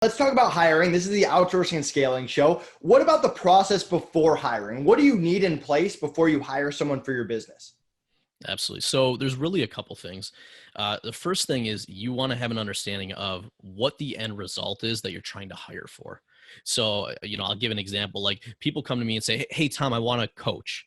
Let's talk about hiring. This is the Outsourcing and Scaling Show. What about the process before hiring? What do you need in place before you hire someone for your business? Absolutely. So there's really a couple things. The first thing is you want to have an understanding of what the end result is that you're trying to hire for. So, I'll give an example. Like people come to me and say, "Hey, Tom, I want to coach."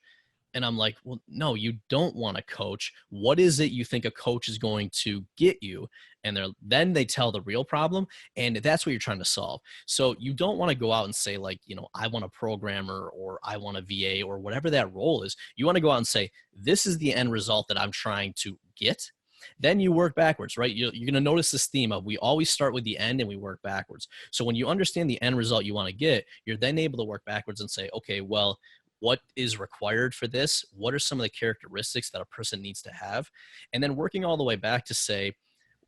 And I'm like, well, no, you don't want a coach. What is it you think a coach is going to get you? And then they tell the real problem. And that's what you're trying to solve. So you don't want to go out and say like, I want a programmer or I want a VA or whatever that role is. You want to go out and say, this is the end result that I'm trying to get. Then you work backwards, right? You're going to notice this theme of we always start with the end and we work backwards. So when you understand the end result you want to get, you're then able to work backwards and say, okay, well, what is required for this? What are some of the characteristics that a person needs to have? And then working all the way back to say,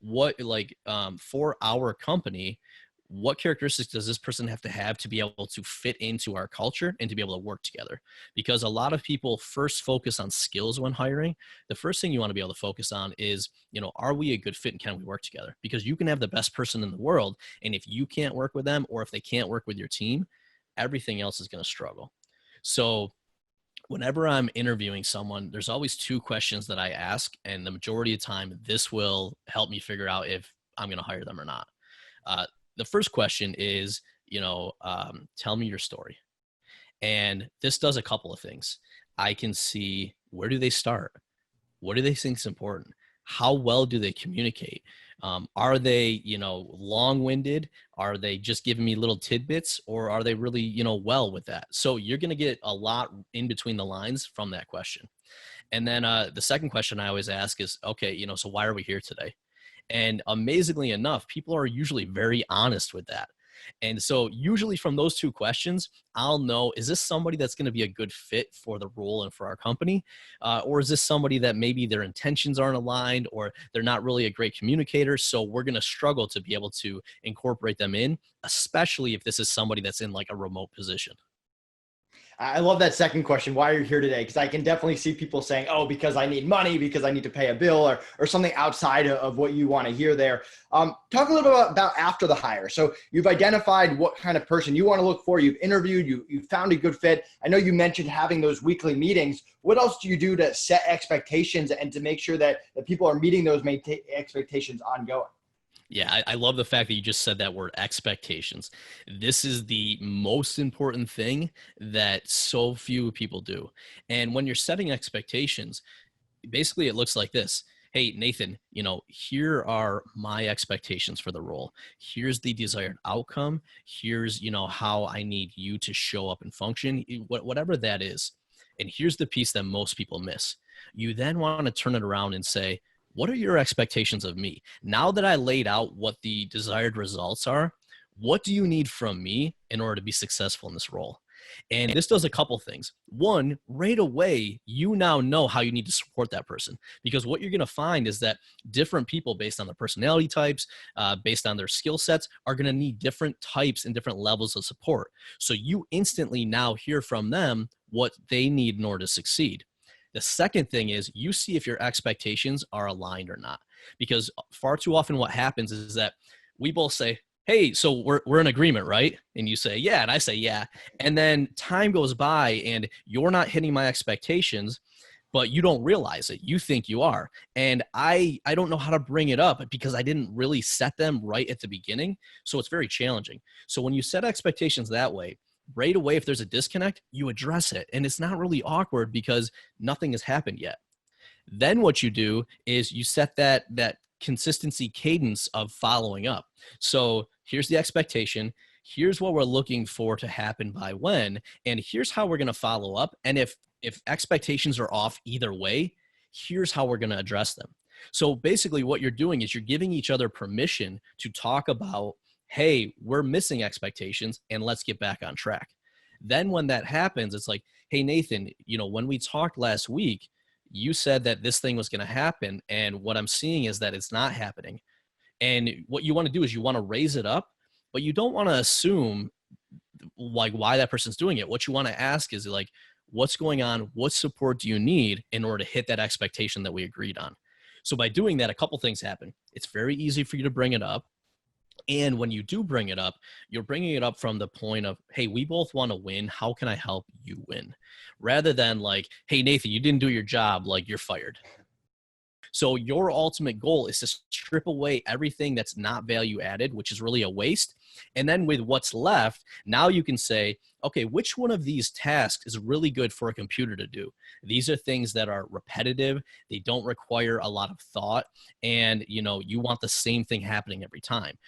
for our company, what characteristics does this person have to be able to fit into our culture and to be able to work together? Because a lot of people first focus on skills when hiring. The first thing you want to be able to focus on is, are we a good fit and can we work together? Because you can have the best person in the world, and if you can't work with them or if they can't work with your team, everything else is going to struggle. So whenever I'm interviewing someone, there's always two questions that I ask. And the majority of the time, this will help me figure out if I'm going to hire them or not. The first question is, tell me your story. And this does a couple of things. I can see, where do they start? What do they think is important? How well do they communicate? Are they, long-winded? Are they just giving me little tidbits, or are they really, well with that? So you're going to get a lot in between the lines from that question. And then the second question I always ask is, okay, so why are we here today? And amazingly enough, people are usually very honest with that. And so usually from those two questions, I'll know, is this somebody that's going to be a good fit for the role and for our company? Or is this somebody that maybe their intentions aren't aligned or they're not really a great communicator? So we're going to struggle to be able to incorporate them in, especially if this is somebody that's in like a remote position. I love that second question. Why are you here today? Because I can definitely see people saying, oh, because I need money, because I need to pay a bill, or something outside of what you want to hear there. Talk a little bit about after the hire. So you've identified what kind of person you want to look for. You've interviewed, you found a good fit. I know you mentioned having those weekly meetings. What else do you do to set expectations and to make sure that people are meeting those expectations ongoing? Yeah, I love the fact that you just said that word, expectations. This is the most important thing that so few people do. And when you're setting expectations, basically it looks like this. Hey, Nathan, here are my expectations for the role. Here's the desired outcome. Here's, how I need you to show up and function, whatever that is. And here's the piece that most people miss. You then want to turn it around and say, what are your expectations of me? Now that I laid out what the desired results are, what do you need from me in order to be successful in this role? And this does a couple things. One, right away, you now know how you need to support that person, because what you're going to find is that different people, based on their personality types, based on their skill sets, are going to need different types and different levels of support. So you instantly now hear from them what they need in order to succeed. The second thing is you see if your expectations are aligned or not, because far too often what happens is that we both say, hey, so we're in agreement, right? And you say, yeah. And I say, yeah. And then time goes by and you're not hitting my expectations, but you don't realize it. You think you are. And I don't know how to bring it up because I didn't really set them right at the beginning. So it's very challenging. So when you set expectations that way, right away, if there's a disconnect, you address it. And it's not really awkward because nothing has happened yet. Then what you do is you set that consistency cadence of following up. So here's the expectation. Here's what we're looking for to happen by when, and here's how we're going to follow up. And if expectations are off either way, here's how we're going to address them. So basically what you're doing is you're giving each other permission to talk about, hey, we're missing expectations and let's get back on track. Then when that happens, it's like, hey, Nathan, when we talked last week, you said that this thing was going to happen. And what I'm seeing is that it's not happening. And what you want to do is you want to raise it up, but you don't want to assume like why that person's doing it. What you want to ask is like, what's going on? What support do you need in order to hit that expectation that we agreed on? So by doing that, a couple things happen. It's very easy for you to bring it up. And when you do bring it up, you're bringing it up from the point of, hey, we both want to win. How can I help you win? Rather than like, hey, Nathan, you didn't do your job. Like, you're fired. So your ultimate goal is to strip away everything that's not value added, which is really a waste. And then with what's left, now you can say, okay, which one of these tasks is really good for a computer to do? These are things that are repetitive. They don't require a lot of thought. And, you know, you want the same thing happening every time.